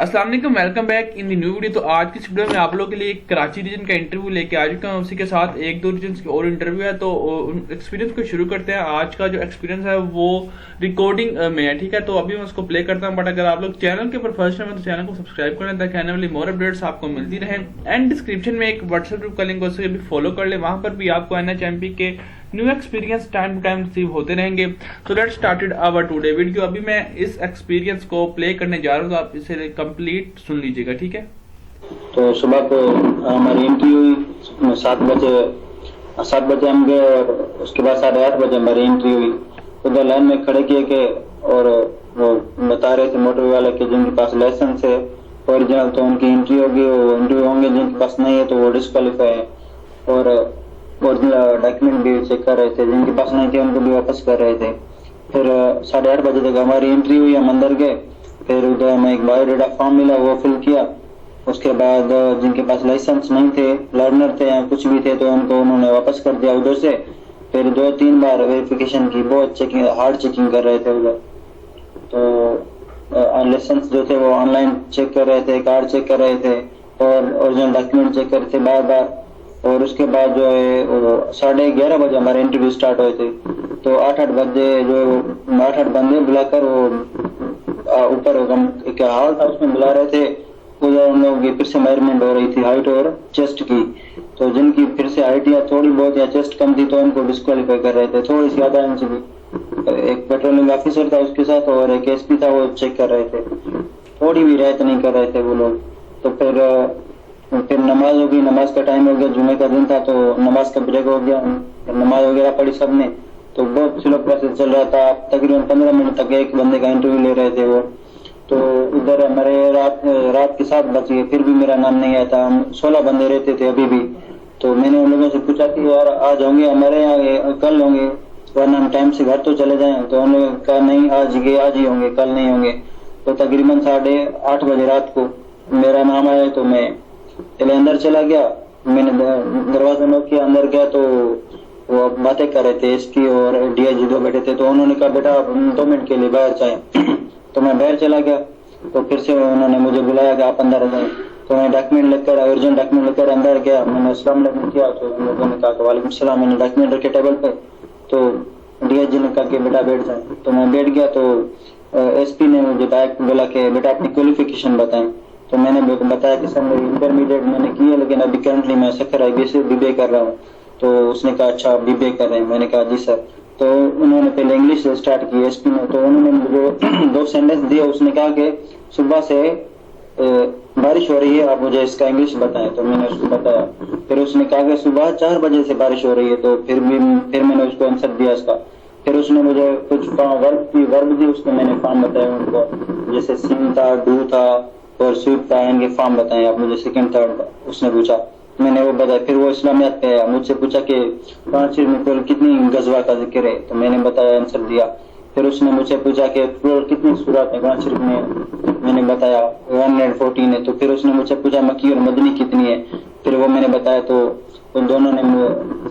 अस्सलाम वालेकुम, welcome back in the new video. तो आज की इस वीडियो में आप लोगों के लिए कराची रीजन का इंटरव्यू लेके आ चुका हूँ। उसी के साथ एक दो रीजन की और इंटरव्यू है। तो एक्सपीरियंस को शुरू करते हैं। आज का जो एक्सपीरियंस है वो रिकॉर्डिंग में है, ठीक है। तो अभी मैं उसको प्ले करता हूँ। बट अगर आप लोग चैनल के ऊपर फर्स्ट टाइम है तो चैनल को सब्सक्राइब कर लें ताकि आने वाली मोर अपडेट्स आपको मिलती रहे। एंड डिस्क्रिप्शन में एक व्हाट्सएप ग्रुप का लिंक है, उसे भी फॉलो कर ले। वहां पर भी आपको NHMP के new experience time to time receive होते रहेंगे। तो let's started our today video. अभी मैं इस एक्सपीरियंस को प्ले करने जा रहा हूँ, तो आप इसे कंप्लीट सुन लीजिएगा, ठीक है। तो सुबह को हमारी एंट्री हुई 7 बजे हम गए और उसके बाद 8:30 बजे हमारी एंट्री हुई। उधर लाइन में खड़े किए के और वो बता रहे थे मोटरवे वाले के जिनके पास लाइसेंस है ओरिजिनल तो उनकी एंट्री होगी, वो इंटरव्यू होंगे, जिनके पास नहीं है तो वो डिस्क्वालीफाई है। और ओरिजिनल डॉक्यूमेंट भी चेक कर रहे थे, जिनके पास नहीं थे उनको भी वापस कर रहे थे। फिर 8:30 बजे तक हमारी एंट्री हुई, हम अंदर गए। फिर उधर हमें एक बायोडाटा फॉर्म मिला, वो फिल किया। उसके बाद जिनके पास लाइसेंस नहीं थे, लर्नर थे या कुछ भी थे, तो उनको उन्होंने वापस कर दिया उधर से। फिर 2-3 बार वेरिफिकेशन की, बहुत चेकिंग, हार्ड चेकिंग कर रहे थे उधर। तो लाइसेंस जो थे वो ऑनलाइन चेक कर रहे थे, कार्ड चेक कर रहे थे और ओरिजिनल डॉक्यूमेंट चेक कर रहे थे बार बार। और उसके बाद जो है 11:30 बजे हमारे इंटरव्यू स्टार्ट हुए थे। तो 8-8 बजे जो 8-8 बंदे बुलाकर वो ऊपर एक हॉल था, उसमें बुला रहे थे। उधर उन लोगों की फिर से मेजरमेंट हो रही थी, हाइट और चेस्ट की। तो जिनकी फिर से हाइट या थोड़ी बहुत या चेस्ट कम थी तो उनको डिस्क्वालीफाई कर रहे थे, थोड़ी सी आधा इंच भी। एक पेट्रोलिंग ऑफिसर था उसके साथ और एक SP था, वो चेक कर रहे थे। थोड़ी भी रियायत नहीं कर रहे थे वो लोग। तो फिर नमाज हो गई, नमाज का टाइम हो गया, जुमे का दिन था तो नमाज का ब्रेक हो गया। नमाज वगैरह पढ़ी सबने। तो बहुत स्लो प्रोसेस चल रहा था, तकरीबन 15 मिनट तक एक बंदे का इंटरव्यू ले रहे थे वो। तो उधर हमारे रात के 7 बज गए, फिर भी मेरा नाम नहीं आया था। हम 16 बंदे रहते थे अभी भी। तो मैंने उन लोगों से पूछा कि यार आज होंगे हमारे यहाँ, कल होंगे, वरना हम टाइम से घर तो चले जाएं। तो उन्होंने कहा नहीं, आज ही होंगे, कल नहीं होंगे। तो तकरीबन 8:30 बजे रात को मेरा नाम आया तो मैं पहले अंदर चला गया। मैंने दरवाजा नॉक किया, अंदर गया तो वो बातें कर रहे थे, SP और DIG 2 बैठे थे। तो उन्होंने कहा बेटा आप 2 मिनट के लिए बाहर जाएं। तो मैं बाहर चला गया। तो फिर से उन्होंने मुझे बुलाया कि आप अंदर आ जाएं। तो मैं डॉक्यूमेंट लेकर, ओरिजिनल डॉक्यूमेंट लेकर अंदर गया। मैंने अस्सलाम वालेकुम किया तो उन लोगों ने कहा कि वालेकुम सलाम। मैंने डॉक्यूमेंट रखे टेबल पे। तो DIG ने कहा कि बेटा बैठ जाए। तो मैं बैठ गया। तो SP ने मुझे बोला कि बेटा अपनी क्वालिफिकेशन बताएं। तो मैंने बताया कि सर मेरी इंटरमीडिएट मैंने की है, लेकिन अभी करंटली मैं सखर IB से BBA कर रहा हूँ। तो उसने कहा अच्छा आप BBA कर रहे हैं? मैंने कहा जी सर। तो उन्होंने पहले इंग्लिश से स्टार्ट की SP ने। तो उन्होंने मुझे 2 सेंटेंस दिए। उसने कहा कि सुबह से बारिश हो रही है, आप मुझे इसका इंग्लिश बताएं। तो मैंने उसको बताया। फिर उसने कहा कि सुबह 4 बजे से बारिश हो रही है। तो फिर मैंने उसको आंसर दिया इसका। फिर उसने मुझे कुछ वर्ब दी, उसमें मैंने फॉर्म बताया उनको, जैसे सिंग था, डू था और स्वीप था, इनके फॉर्म बताए आप मुझे, सेकंड थर्ड उसने पूछा। मैंने वो बताया। फिर वो इस्लामियात पे आया, मुझसे पूछा कि कुरान शरीफ में कुल कितनी गजवा का जिक्र है? तो मैंने बताया, आंसर दिया। फिर उसने मुझसे पूछा कि कुल कितनी सूरत है कुरान शरीफ में? मैंने बताया 114 है। तो फिर उसने मुझसे पूछा मक्की और मदनी कितनी है? फिर वो मैंने बताया। तो उन दोनों ने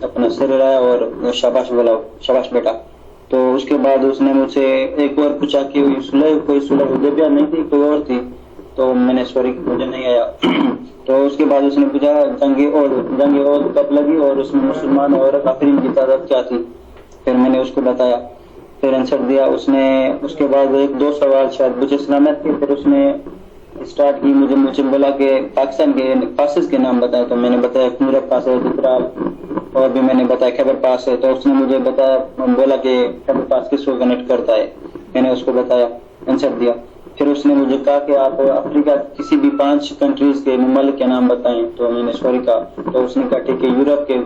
अपना सिर हिलाया और शाबाश बोला, शाबाश बेटा। तो उसके बाद उसने मुझसे एक और पूछा कि कोई सुलह हुदैबिया नहीं थी, कोई और थी? तो मैंने सॉरी मुझे नहीं आया। तो उसके बाद उसने पूछा जंग ओहद कब लगी और उसमें मुसलमान और काफिरीन की तादाद क्या थी? फिर मैंने उसको बताया, फिर आंसर दिया उसने। उसके बाद 1-2 सवाल शायद मुझे सलामत थे। फिर उसने स्टार्ट की, मुझे बोला कि पाकिस्तान के पासेस के नाम बताए। तो मैंने बताया यूरोप पास है, चित्राल, और भी मैंने बताया खैबर पास है। तो उसने मुझे बोला कि खैबर पास किसको कनेक्ट करता है? मैंने उसको बताया, आंसर दिया। फिर उसने मुझे कहा कि आप अफ्रीका किसी भी 5 कंट्रीज के ममालिक के नाम बताएं। तो मैंने सॉरी कहा। तो उसने कहा ठीक है, यूरोप के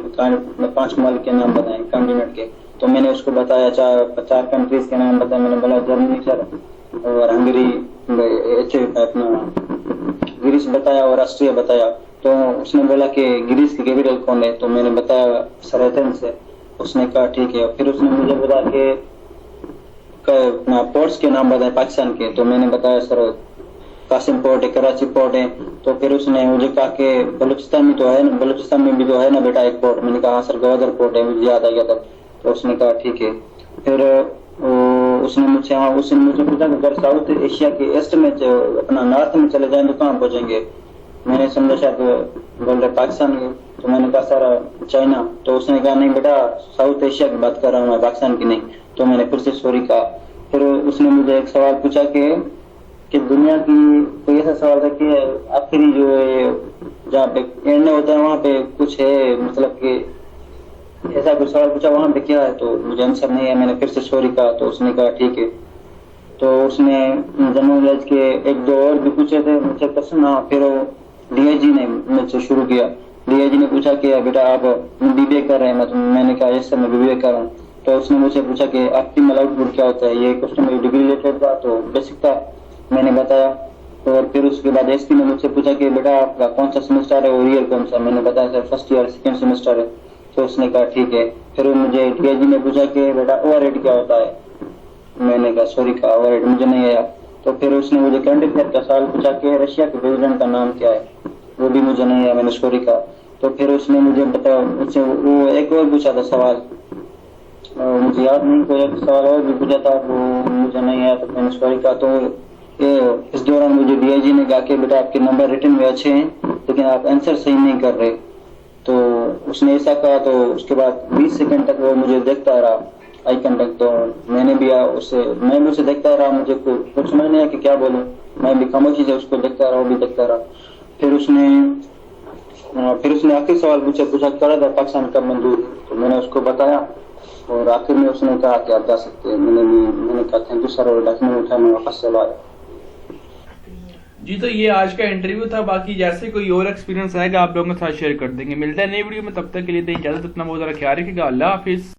5 ममालिक के नाम बताएं, कॉन्टिनेंट के। तो मैंने उसको बताया 4 कंट्रीज के नाम बताए। मैंने बोला जर्मनी सर, और हंगरी, अपना ग्रीस बताया और ऑस्ट्रिया बताया। तो उसने बोला कि ग्रीस की कैपिटल कौन है? तो मैंने बताया सर एथेंस है। उसने कहा ठीक है। फिर उसने मुझे बोला कि पोर्ट्स के नाम बताए पाकिस्तान के। तो मैंने बताया सर कासिम पोर्ट है, कराची पोर्ट है। तो फिर उसने मुझे कहा कि बलूचिस्तान में तो है ना, बलूचिस्तान में भी तो है ना बेटा एक पोर्ट? मैंने कहा हाँ सर गवादर पोर्ट है, मुझे याद आ गया था। तो उसने कहा ठीक है। फिर اس نے مجھ سے پوچھا کہ اگر ساؤتھ ایشیا کے ایسٹ میں اپنا نارتھ میں چلے جائیں تو کہاں پہنچیں گے. میں نے سمجھا شاید بول رہے پاکستان کے, تو میں نے کہا سر چائنا. تو اس نے کہا نہیں بیٹا ساؤتھ ایشیا کی بات کر رہا ہوں میں, پاکستان کی نہیں. تو میں نے پھر سے سوری کہا. پھر اس نے مجھے ایک سوال پوچھا کہ دنیا کی کوئی ایسا سوال تھا کہ آخری جو ہے جہاں پہ اینڈ ہوتا ہے وہاں پہ کچھ ہے, مطلب کہ ایسا کوئی سوال پوچھا وہاں پہ کیا ہے, تو مجھے آنسر نہیں ہے. میں نے پھر سے سوری کہا. تو اس نے کہا ٹھیک ہے. تو اس نے جنرل نالج کے ایک دو اور بھی پوچھے تھے مجھ سے کوشچن. پھر ڈی آئی جی نے مجھ سے شروع کیا. ڈی آئی جی نے پوچھا کہ بیٹا آپ بی بی اے کر رہے ہیں. میں نے کہا یس سر میں بی بی اے کر رہا ہوں. تو اس نے مجھ سے پوچھا کہ آپٹیمل آؤٹ پٹ کیا ہوتا ہے. یہ کوشچن میری ڈگری ریلیٹڈ تھا تو بیسک تھا, میں نے بتایا. اور پھر اس کے بعد ایس پی نے مجھ سے پوچھا کہ بیٹا آپ کا کون سا سیمسٹر ہے اور ایئر کون سا. میں نے بتایا سر فرسٹ ایئر سیکنڈ سیمسٹر ہے. تو اس نے کہا ٹھیک ہے. پھر مجھے ڈی آئی جی نے پوچھا کہ بیٹا اوور ہیڈ کیا ہوتا ہے. میں نے کہا سوری کہا اوور ہیڈ مجھے نہیں آیا. تو پھر اس نے مجھے کرنٹ افیئر کا سوال پوچھا کہ رشیا کے پریزیڈنٹ کا نام کیا ہے. وہ بھی مجھے نہیں آیا. میں نے سوری کہا. تو پھر اس نے مجھے بتایا مجھ سے وہ ایک اور پوچھا تھا سوال, مجھے یاد نہیں, کوئی ایک سوال اور بھی پوچھا تھا وہ مجھے نہیں آیا. تو میں نے سوری کہا. تو اس دوران مجھے ڈی آئی جی نے کہا کہ بیٹا آپ کے نمبر ریٹن میں اچھے ہیں لیکن آپ آنسر صحیح نہیں کر رہے. تو اس نے ایسا کہا. تو اس کے بعد 20 سیکنڈ تک وہ مجھے دیکھتا رہا آئی کنٹیکٹ. تو میں بھی اسے دیکھتا رہا. مجھے کچھ سمجھ نہیں آیا کہ کیا بولوں. میں بھی خاموشی سے اس کو دیکھتا رہا, وہ بھی دیکھتا رہا. پھر اس نے آخری سوال مجھ سے پوچھا کرا تھا پاکستان کب منظور. تو میں نے اس کو بتایا اور آخر میں اس نے کہا کہ آپ جا سکتے ہیں. میں نے کہا تھینک یو سر, اور ڈاکیومنٹ اٹھا میں واپس چلا آیا. جی تو یہ آج کا انٹرویو تھا. باقی جیسے کوئی اور ایکسپیرینس آئے گا آپ لوگوں کے ساتھ شیئر کر دیں گے. ملتا ہے نئی ویڈیو میں, تب تک کے لیے دیں اجازت. اپنا بہت زیادہ خیال رکھیے گا. اللہ حافظ.